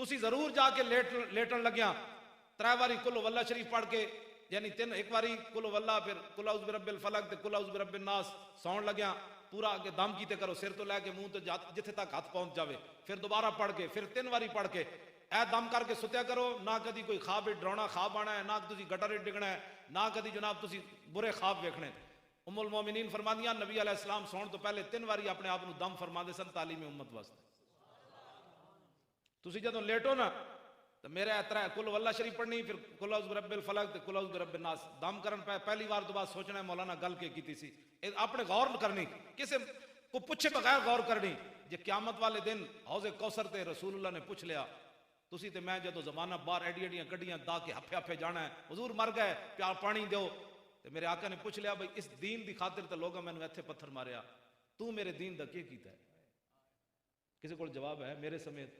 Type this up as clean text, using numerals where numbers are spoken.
तुसी जरूर जाके लेटन लग्या 3 बारी कुल वल्ला शरीफ पढ़ के, यानी 3 एक बारी कुल वल्ला, फिर कुल औज़ बिरब्बिल फलक ते कुल औज़ बिरब्बिन नास, सौन लग्या पूरा अगे दम कीते करो, सिर तो लैके मुंह तो जिथे तक हाथ पहुंच जावे, फिर दोबारा पढ़ के, फिर 3 बारी पढ़ के ऐ दम करके सुत्या करो। ना कदी कोई ख्वाब डरावना ख्वाब आना है, ना तुसी गटर डिगना है, ना कदी जनाब तुसी बुरे ख्वाब वेखने। उम्मुल मोमिनीन फरमादियां नबी अलैहिस्सलाम सौन तो पहले 3 बारी अपने आप को दम फरमाते सन तालीम उम्मत वास्ते। तुसी जदों लेटो ना तो मेरे तरह कुल वल्ला शरीफ पढ़नी, फिर कुल औज़ बिरब्बिल फलक, कुल औज़ बिरब्बिन नास, दम करन पहली बार तो बाद सोचना है मौलाना गल के कीती सी, अपने गौर करनी, किसी को पूछे बगैर गौर करनी। जे क्यामत वाले दिन हौज़े कौसर ते रसूलुल्लाह ने पूछ लिया, तुसी ते मैं जदों जमाना बाहर एडी एडियां गड्डियां दा के हफे हफे जाना है, हुजूर मर गए प्यार पानी दो, तो मेरे आका ने पूछ लिया भाई इस दीन की खातिर तो लोग मैंने इत्थे पत्थर मारिया, तू मेरे दीन का क्या कीता है? किसी को जवाब है मेरे समेत?